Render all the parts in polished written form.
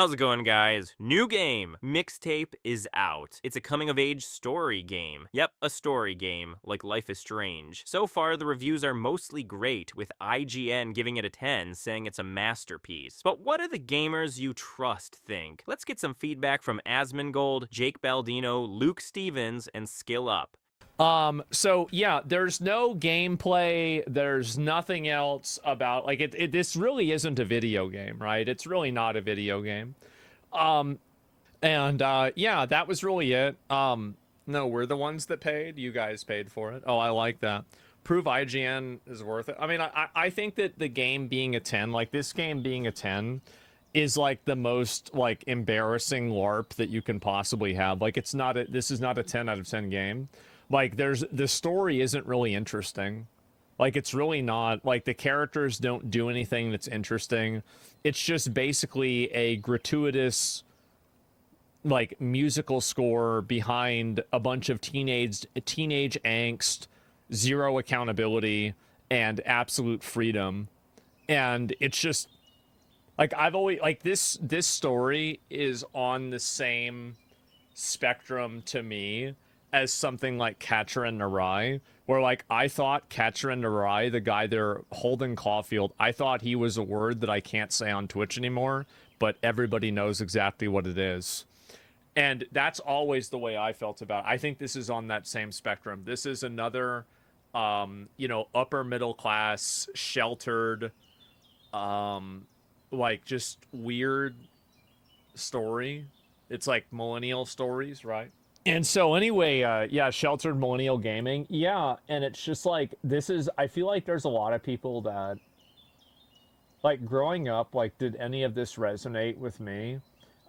How's it going, guys? New game, Mixtape, is out. It's a coming-of-age story game. Yep, a story game, like Life is Strange. So far, the reviews are mostly great, with IGN giving it a 10, saying it's a masterpiece. But what do the gamers you trust think? Let's get some feedback from Asmongold, Jake Baldino, Luke Stevens, and Skill Up. So yeah, there's no gameplay, there's nothing else about, like, this really isn't a video game, right? It's really not a video game. Yeah, that was really it. No, we're the ones that paid. You guys paid for it. Oh, I like that. Prove IGN is worth it. I mean, I think that the game being a 10, like this game being a 10, is like the most like embarrassing LARP that you can possibly have. Like, this is not a 10 out of 10 game. Like, the story isn't really interesting. Like, it's really not. Like, the characters don't do anything that's interesting. It's just basically a gratuitous, like, musical score behind a bunch of teenage angst, zero accountability, and absolute freedom. And it's just, like, I've always, like, this story is on the same spectrum to me as something like Catcher in the Rye, where, like, I thought Catcher in the Rye, the guy there, Holden Caulfield, I thought he was a word that I can't say on Twitch anymore, but everybody knows exactly what it is. And that's always the way I felt about it. I think this is on that same spectrum. This is another, you know, upper middle class, sheltered, like, just weird story. It's like millennial stories, right? And so anyway, yeah, sheltered millennial gaming. Yeah, and it's just like, I feel like there's a lot of people that, like, growing up, like, did any of this resonate with me?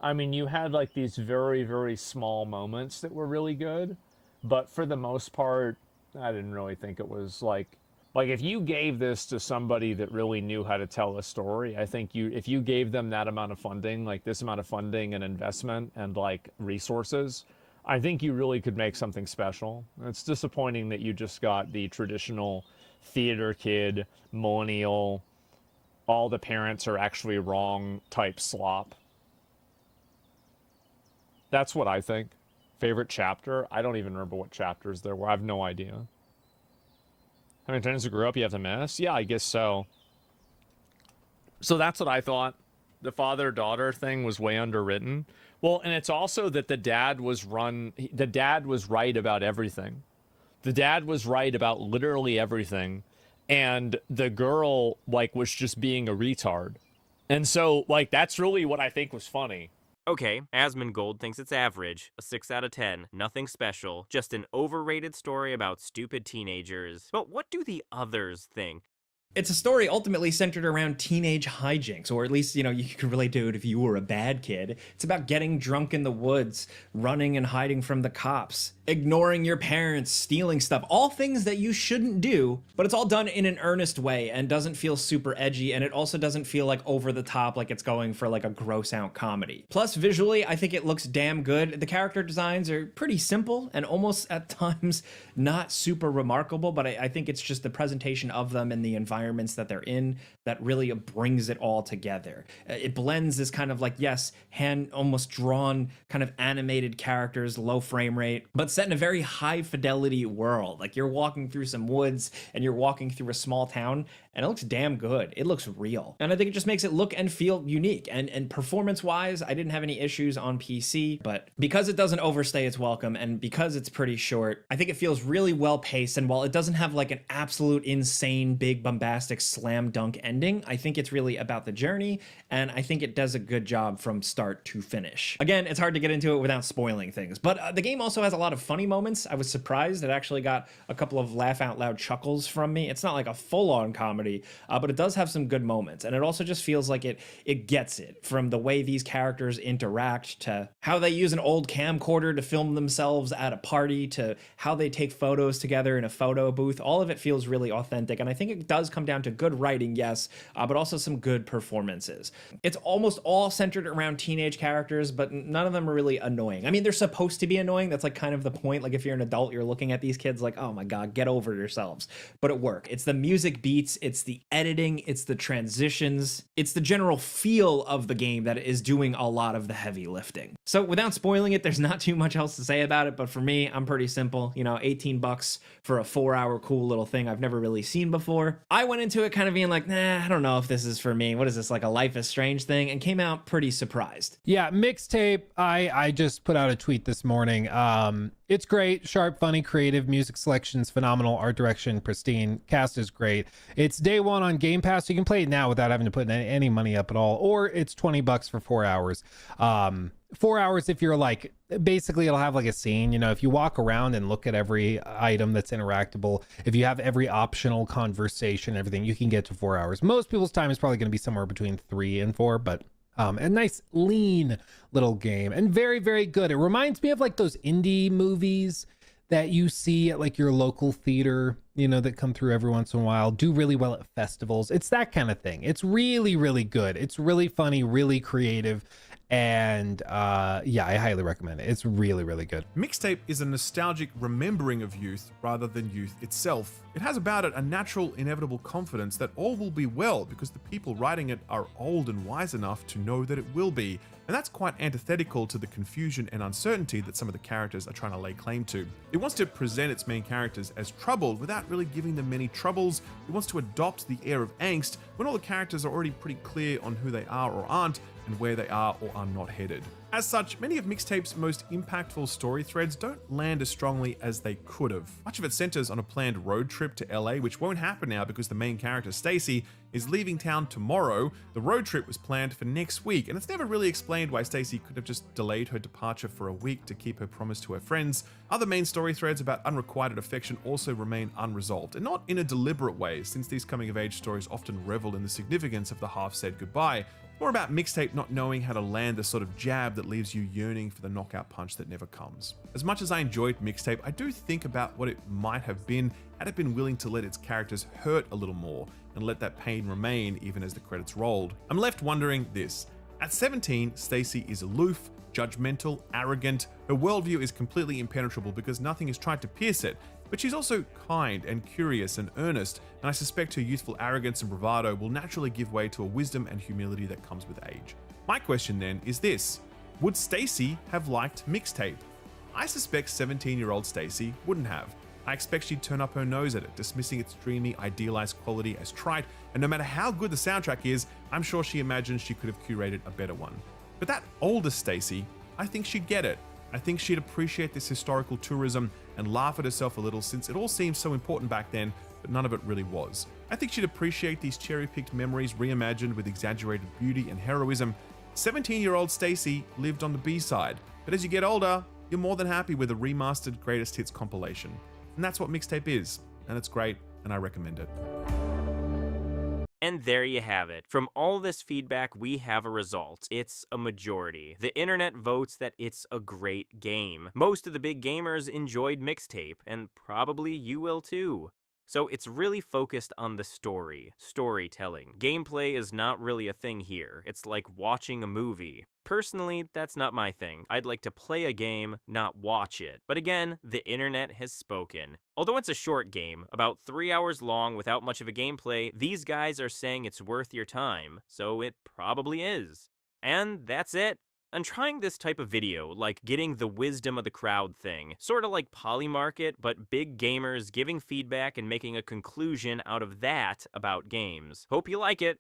I mean, you had, like, these very, very small moments that were really good, but for the most part, I didn't really think it was, like, if you gave this to somebody that really knew how to tell a story, I think if you gave them that amount of funding, like this amount of funding and investment and, like, resources, I think you really could make something special. It's disappointing that you just got the traditional theater kid, millennial, all the parents are actually wrong type slop. That's what I think. Favorite chapter? I don't even remember what chapters there were. I have no idea. How many times you grew up you have to miss? Yeah, I guess so. So that's what I thought. The father-daughter thing was way underwritten. Well, and it's also that the dad was right about everything. The dad was right about literally everything. And the girl, like, was just being a retard. And so, like, that's really what I think was funny. Okay, Asmongold thinks it's average, a 6 out of 10, nothing special, just an overrated story about stupid teenagers. But what do the others think? It's a story ultimately centered around teenage hijinks, or at least, you know, you could relate to it if you were a bad kid. It's about getting drunk in the woods, running and hiding from the cops, ignoring your parents, stealing stuff, all things that you shouldn't do, but it's all done in an earnest way and doesn't feel super edgy, and it also doesn't feel like over the top, like it's going for like a gross out comedy. Plus, visually, I think it looks damn good. The character designs are pretty simple and almost at times not super remarkable, but I think it's just the presentation of them and the environments that they're in that really brings it all together. It blends this kind of, like, yes, hand almost drawn kind of animated characters, low frame rate, but set in a very high fidelity world. Like, you're walking through some woods and you're walking through a small town, and it looks damn good. It looks real. And I think it just makes it look and feel unique. And performance-wise, I didn't have any issues on PC, but because it doesn't overstay its welcome and because it's pretty short, I think it feels really well paced. And while it doesn't have like an absolute insane, big, bombastic slam dunk ending, I think it's really about the journey, and I think it does a good job from start to finish. Again, it's hard to get into it without spoiling things, but the game also has a lot of funny moments. I was surprised. It actually got a couple of laugh out loud chuckles from me. It's not like a full-on comedy, but it does have some good moments, and it also just feels like it gets it, from the way these characters interact to how they use an old camcorder to film themselves at a party to how they take photos together in a photo booth. All of it feels really authentic, and I think it does come come down to good writing, yes, but also some good performances. It's almost all centered around teenage characters, but none of them are really annoying. I mean, they're supposed to be annoying. That's like kind of the point. Like if you're an adult, you're looking at these kids like, oh my God, get over yourselves. But it works. It's the music beats, it's the editing, it's the transitions, it's the general feel of the game that is doing a lot of the heavy lifting. So without spoiling it, there's not too much else to say about it, but for me, I'm pretty simple. You know, 18 bucks for a 4-hour cool little thing I've never really seen before. I went into it kind of being like, nah, I don't know if this is for me. What is this, like a Life is Strange thing? And came out pretty surprised. Yeah, Mixtape, I just put out a tweet this morning. It's great, sharp, funny, creative, music selection's phenomenal, art direction pristine, cast is great. It's day one on Game Pass, so you can play it now without having to put any money up at all, or it's 20 bucks for 4 hours. 4 hours if you're like, basically it'll have like a scene, you know, if you walk around and look at every item that's interactable, if you have every optional conversation, everything, you can get to 4 hours. Most people's time is probably going to be somewhere between 3 and 4, but a nice lean little game and very, very good. It reminds me of like those indie movies that you see at like your local theater, you know, that come through every once in a while, do really well at festivals. It's that kind of thing. It's really, really good. It's really funny, really creative. And yeah, I highly recommend it. It's really, really good. Mixtape is a nostalgic remembering of youth rather than youth itself. It has about it a natural, inevitable confidence that all will be well because the people writing it are old and wise enough to know that it will be. And that's quite antithetical to the confusion and uncertainty that some of the characters are trying to lay claim to. It wants to present its main characters as troubled without really giving them many troubles. It wants to adopt the air of angst when all the characters are already pretty clear on who they are or aren't and where they are or are not headed. As such, many of Mixtape's most impactful story threads don't land as strongly as they could have. Much of it centers on a planned road trip to LA, which won't happen now because the main character, Stacy, is leaving town tomorrow. The road trip was planned for next week, and it's never really explained why Stacy could have just delayed her departure for a week to keep her promise to her friends. Other main story threads about unrequited affection also remain unresolved, and not in a deliberate way, since these coming-of-age stories often revel in the significance of the half-said goodbye. More about Mixtape not knowing how to land the sort of jab that leaves you yearning for the knockout punch that never comes. As much as I enjoyed Mixtape, I do think about what it might have been had it been willing to let its characters hurt a little more and let that pain remain even as the credits rolled. I'm left wondering this. At 17, Stacy is aloof, judgmental, arrogant. Her worldview is completely impenetrable because nothing has tried to pierce it. But she's also kind and curious and earnest, and I suspect her youthful arrogance and bravado will naturally give way to a wisdom and humility that comes with age. My question then is this: would Stacy have liked Mixtape? I suspect 17-year-old Stacy wouldn't have. I expect she'd turn up her nose at it, dismissing its dreamy, idealized quality as trite, and no matter how good the soundtrack is, I'm sure she imagines she could have curated a better one. But that older Stacy, I think she'd get it. I think she'd appreciate this historical tourism and laugh at herself a little since it all seemed so important back then, but none of it really was. I think she'd appreciate these cherry-picked memories reimagined with exaggerated beauty and heroism. 17-year-old Stacy lived on the B-side, but as you get older, you're more than happy with a remastered greatest hits compilation. And that's what Mixtape is, and it's great, and I recommend it. And there you have it. From all this feedback, we have a result. It's a majority. The internet votes that it's a great game. Most of the big gamers enjoyed Mixtape, and probably you will too. So it's really focused on the storytelling. Gameplay is not really a thing here. It's like watching a movie. Personally, that's not my thing. I'd like to play a game, not watch it. But again, the internet has spoken. Although it's a short game, about 3 hours long without much of a gameplay, these guys are saying it's worth your time, so it probably is. And that's it. I'm trying this type of video, like getting the wisdom of the crowd thing, sort of like Polymarket, but big gamers giving feedback and making a conclusion out of that about games. Hope you like it.